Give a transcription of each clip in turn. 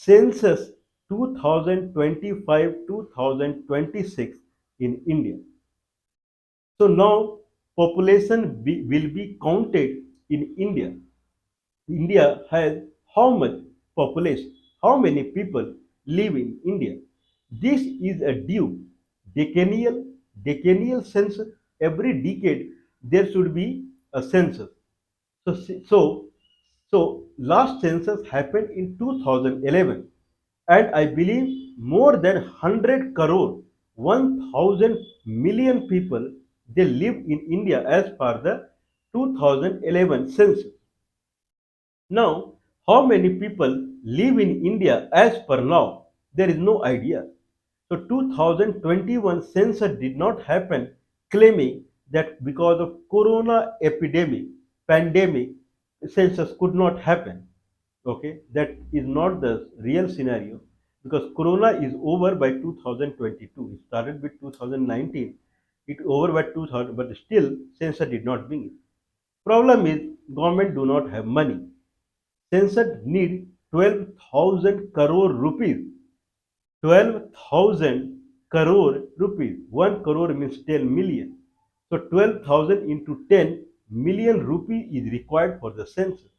Census 2025-2026 in India. So now will be counted in India. India has how much population? How many people live in India? This is a due decennial decennial census. Every decade there should be a census. So so last census happened in 2011, and I believe more than 100 crore, 1000 million people they live in India as per the 2011 census. Now, how many people live in India as per now? There is no idea. So 2021 census did not happen, claiming that because of corona epidemic, pandemic, census could not happen. Okay, that is not the real scenario because corona is over by 2022. It started with 2019. It over by 2000, but still census did not bring it. Problem is government do not have money. Census need 12,000 crore rupees. 12,000 crore rupees. 1 crore means 10 million. So 12,000 into 10 million rupee is required for the census.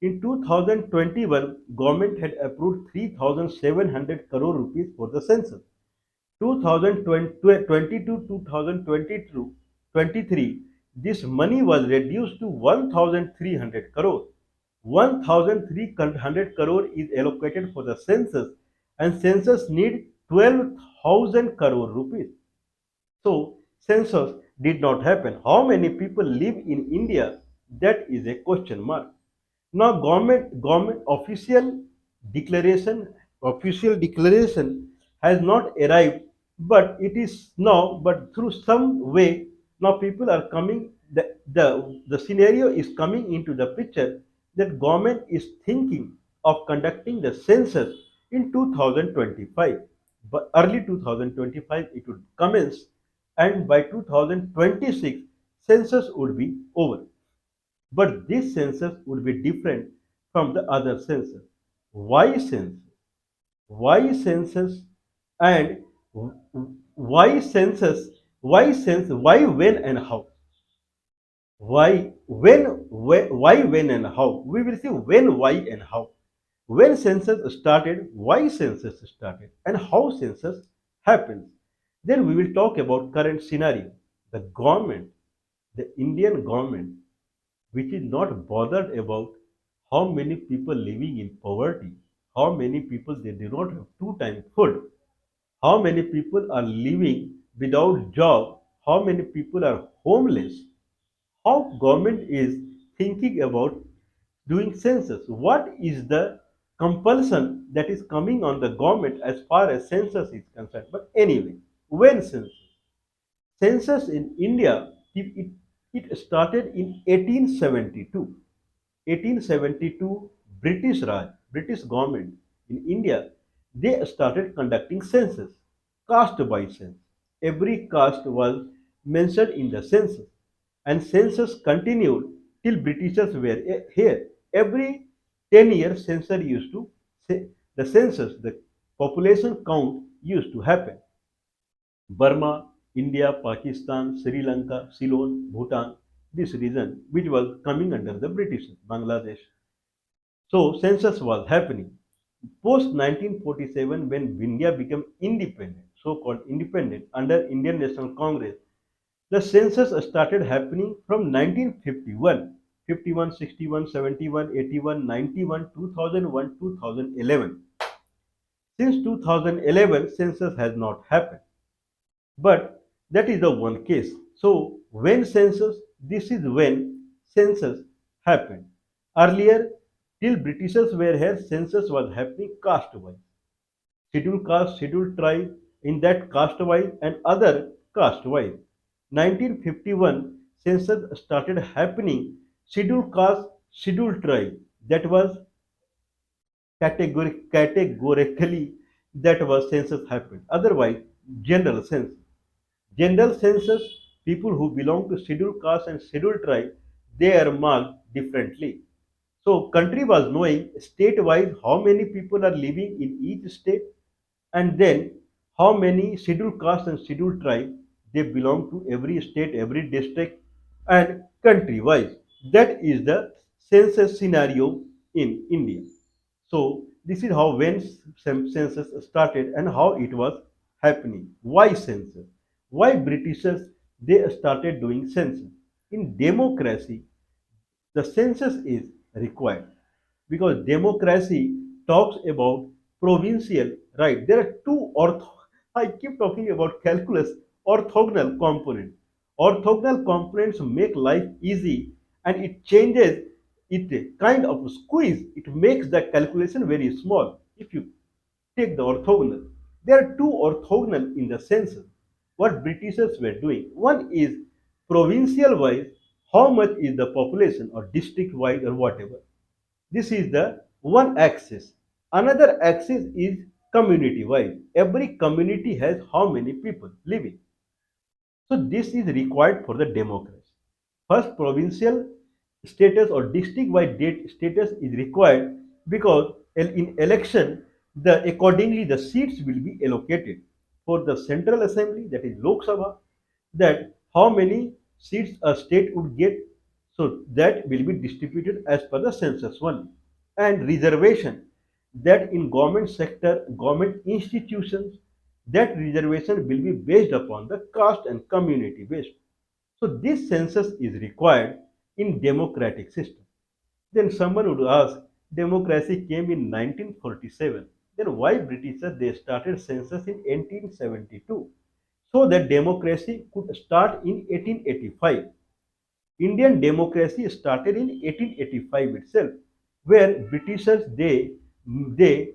In 2021, government had approved 3,700 crore rupees for the census. 2020 to 2022 23, this money was reduced to 1,300 crore. 1,300 crore is allocated for the census, and census need 12,000 crore rupees. So census did not happen. How many people live in India? That is a question mark. Now government official declaration has not arrived, but it is now, but through some way now people are coming, the scenario is coming into the picture that government is thinking of conducting the census in 2025, but early 2025 it would commence, and by 2026 census would be over. But this census would be different from the other census. Why census? Why census? And why census? Why census? Why, when, and how? Why, why, when, and how? We will see when, why, and how. When census started, why census started, and how census happens. Then we will talk about current scenario. The government, the Indian government, which is not bothered about how many people living in poverty, how many people they do not have two-time food, how many people are living without job, how many people are homeless, how government is thinking about doing census, what is the compulsion that is coming on the government as far as census is concerned. But anyway, when census in India, it started in 1872. 1872, British Raj, British government in India, they started conducting census, caste by census. Every caste was mentioned in the census, and census continued till Britishers were here. Every 10 years, census used to say the census, the population count used to happen. Burma, India, Pakistan, Sri Lanka, Ceylon, Bhutan, this region which was coming under the British, Bangladesh. So census was happening. Post 1947, when India became independent, so-called independent under Indian National Congress, the census started happening from 1951, 51, 61, 71, 81, 91, 2001, 2011. Since 2011, census has not happened. But that is the one case. So when census, this is when census happened. Earlier, till Britishers were here, census was happening caste-wise. Scheduled caste, scheduled tribe, in that caste-wise and other caste-wise. 1951, census started happening scheduled caste, scheduled tribe. That was categorically that was census happened. Otherwise, general census. General census, people who belong to scheduled caste and scheduled tribe, they are marked differently. So country was knowing state-wise how many people are living in each state, and then how many scheduled caste and scheduled tribe they belong to every state, every district, and country-wise. That is the census scenario in India. So this is how when census started and how it was happening. Why census? Why Britishers they started doing census? In democracy, the census is required because democracy talks about provincial right. There are two I keep talking about calculus orthogonal components. Orthogonal components make life easy and it changes it kind of squeeze. It makes the calculation very small. If you take the orthogonal, there are two orthogonal in the census. What Britishers were doing. One is provincial wise, how much is the population or district wide or whatever. This is the one axis. Another axis is community wise. Every community has how many people living. So this is required for the democracy. First, provincial status or district-wide status is required because in election, the accordingly the seats will be allocated for the Central Assembly, that is Lok Sabha, that how many seats a state would get, so that will be distributed as per the census one, and reservation that in government sector, government institutions, that reservation will be based upon the caste and community based. So this census is required in democratic system. Then someone would ask, democracy came in 1947. Then why Britishers they started census in 1872? So that democracy could start in 1885. Indian democracy started in 1885 itself, where Britishers they they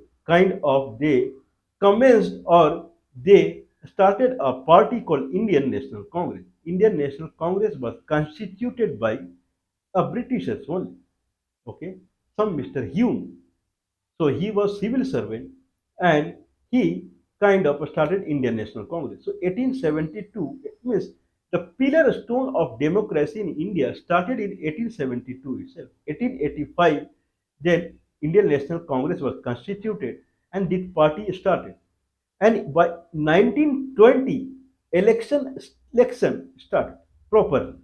commenced or they started a party called Indian National Congress. Indian National Congress was constituted by a Britishers only. Okay, some Mr. Hume. So he was civil servant and he kind of started Indian National Congress. So 1872 it means the pillar stone of democracy in India started in 1872 itself. 1885 then Indian National Congress was constituted and this party started. And by 1920 election started properly.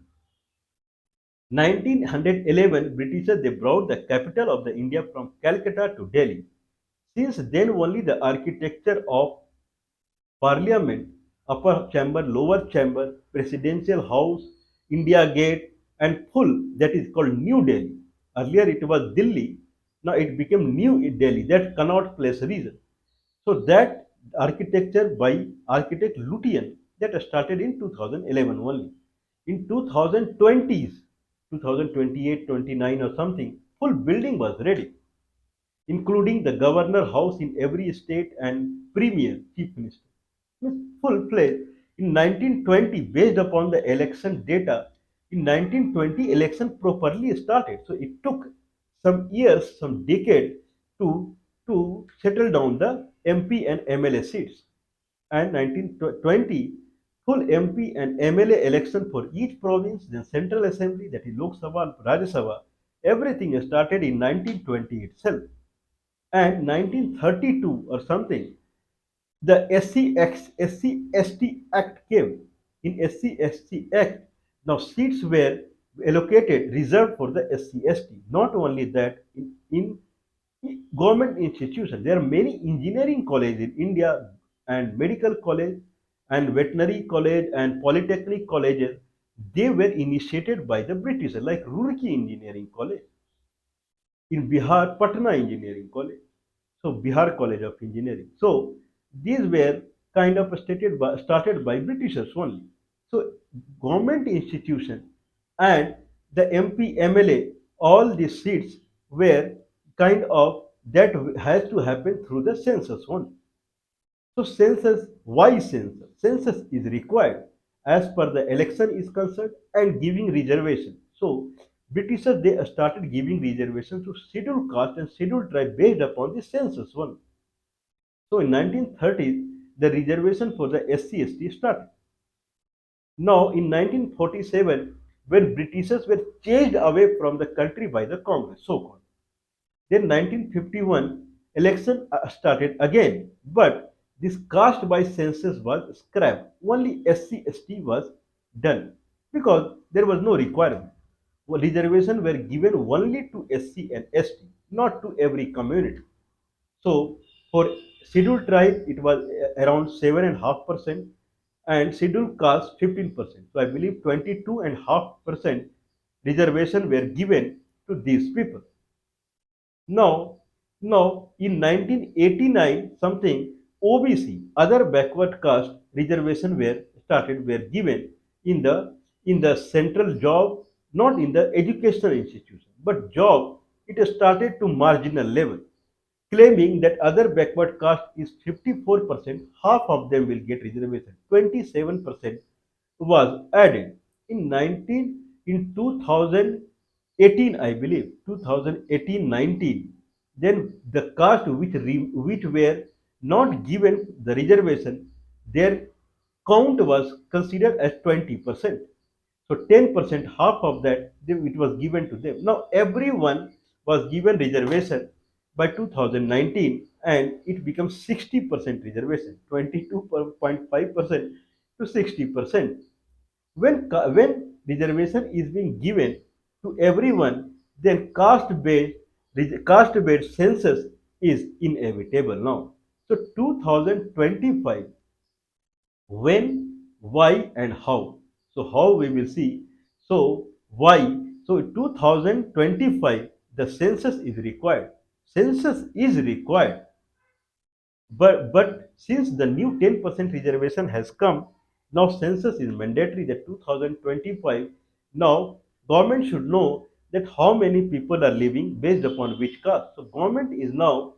1911 Britishers they brought the capital of the India from Calcutta to Delhi. Since then only the architecture of parliament, upper chamber, lower chamber, presidential house, India Gate and full that is called New Delhi. Earlier it was Delhi, now it became New Delhi, that Connaught Place region. So that architecture by architect Lutyens that started in 2011 only. In 2020s, 2028, 29 or something, full building was ready including the governor house in every state and premier chief minister. Full pledge in 1920 based upon the election data. In 1920 election properly started. So it took some years, some decade to settle down the MP and MLA seats. And 1920 full MP and MLA election for each province, then Central Assembly, that is Lok Sabha and Rajya Sabha, everything started in 1920 itself. And 1932 or something, the SC Act came. In SC Act, now seats were allocated, reserved for the SC Not only that, in government institutions, there are many engineering colleges in India and medical college and veterinary college and polytechnic colleges. They were initiated by the British, like Roorkee Engineering College. In Bihar, Patna Engineering College. So Bihar College of Engineering. So these were kind of started by Britishers only. So government institution and the MP, MLA, all these seats were kind of that has to happen through the census only. So census, why census? Census is required as per the election is concerned and giving reservation. So Britishers they started giving reservation to scheduled caste and scheduled tribe based upon the census one. So in 1930s, the reservation for the SC/ST started. Now in 1947, when Britishers were chased away from the country by the Congress, so-called. Then 1951 election started again, but this caste by census was scrapped. Only SC/ST was done because there was no requirement. Well, reservations were given only to SC and ST, not to every community. So for scheduled tribe, it was around 7.5%, and scheduled caste 15%. So I believe 22.5% reservation were given to these people. Now, now in 1989, something OBC, other backward caste reservation were given in the central job, not in the educational institution, but job. It started to marginal level, claiming that other backward caste is 54%, half of them will get reservation. 27% was added in 2018, I believe, 2018-19. Then the caste which were not given the reservation, their count was considered as 20%. So 10%, half of that, it was given to them. Now everyone was given reservation by 2019, and it becomes 60% reservation, 22.5% to 60%. When reservation is being given to everyone, then caste based census is inevitable now. So 2025, when, why, and how. So how we will see. So why? So 2025, the census is required. Census is required, but since the new 10% reservation has come, now census is mandatory. That 2025, now government should know that how many people are living based upon which caste. So government is now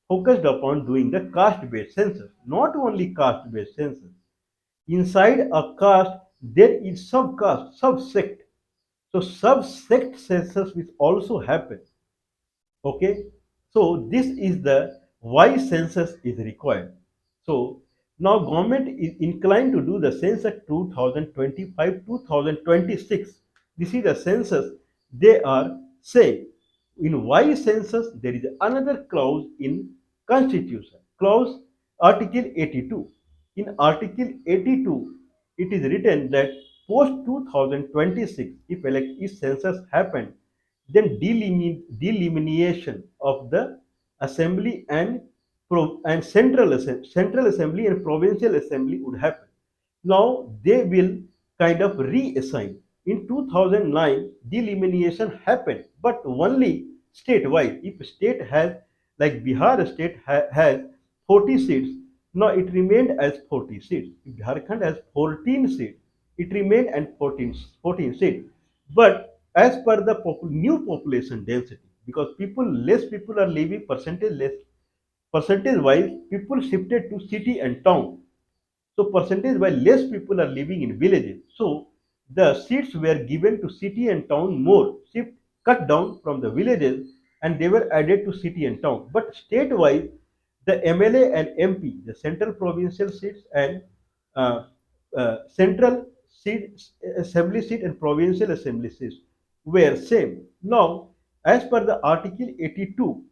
focused upon doing the caste based census, not only caste based census. Inside a caste, there is subcaste, subsect. So subsect census will also happen. Okay, so this is the why census is required. So now government is inclined to do the census 2025 2026. This is the census they are saying. In why census, there is another clause in constitution, clause article 82. In article 82, it is written that post 2026, if census happened, then delimitation of the assembly and central assembly and provincial assembly would happen. Now they will kind of reassign. In 2009, delimitation happened, but only statewide. If state has, like Bihar state has 40 seats, now it remained as 40 seats. If Jharkhand has 14 seats, it remained at 14 seats. But as per the new population density, because less people are living, percentage wise, people shifted to city and town. So percentage wise, less people are living in villages. So the seats were given to city and town more, shift cut down from the villages, and they were added to city and town. But state wise, the MLA and MP, the central provincial seats and uh, central seat, assembly seat and provincial assembly seats were same. Now, as per the Article 82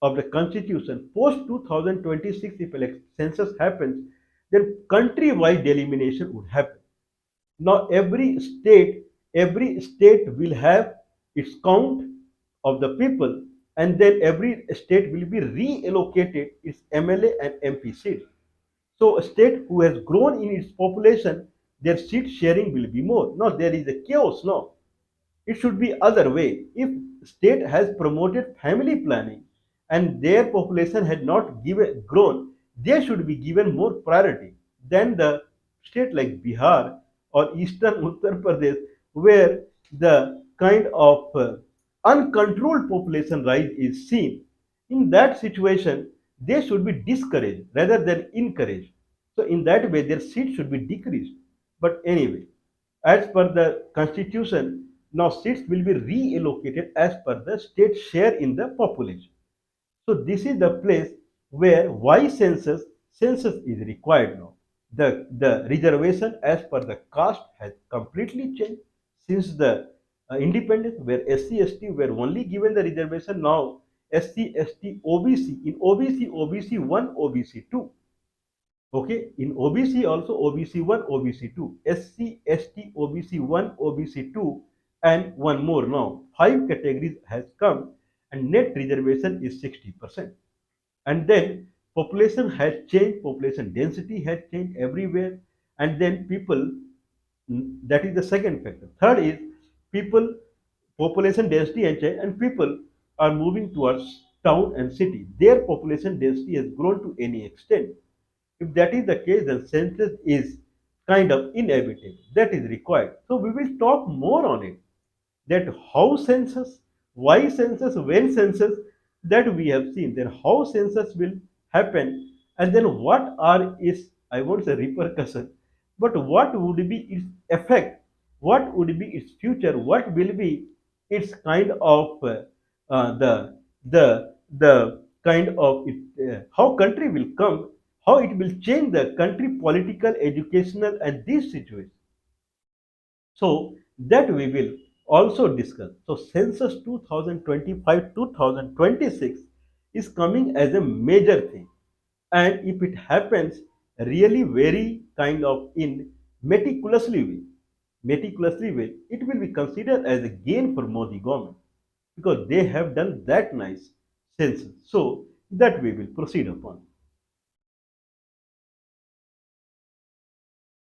of the Constitution, post 2026, if census happens, then country-wide delimitation would happen. Now every state will have its count of the people, and then every state will be reallocated its MLA and MP seats. So a state who has grown in its population, their seat sharing will be more. Now there is a chaos now. It should be other way. If state has promoted family planning and their population had not grown, they should be given more priority than the state like Bihar or eastern Uttar Pradesh, where the kind of uncontrolled population rise is seen. In that situation, they should be discouraged rather than encouraged. So in that way, their seat should be decreased. But anyway, as per the constitution, now seats will be reallocated as per the state share in the population. So this is the place where why census is required now. The reservation as per the caste has completely changed since the independence, where SC ST were only given the reservation. Now SC, ST, OBC. In OBC, OBC 1, OBC 2. Okay, in OBC also OBC 1, OBC 2, SC, ST, OBC 1, OBC 2, and one more now. Five categories has come, and net reservation is 60%. And then population has changed, population density has changed everywhere, and then people, that is the second factor. Third is people, population density and change, and people are moving towards town and city. Their population density has grown to any extent. If that is the case, then census is kind of inevitable. That is required. So we will talk more on it. That how census, why census, when census, that we have seen. Then how census will happen, and then what are its, I won't say repercussion, but what would be its effect, what would be its future, what will be its kind of the kind of it, how country will come, how it will change the country political, educational, and these situations. So that we will also discuss. So census 2025-2026 is coming as a major thing. And if it happens really very kind of in meticulously way, it will be considered as a gain for Modi government because they have done that nice census. So that we will proceed upon.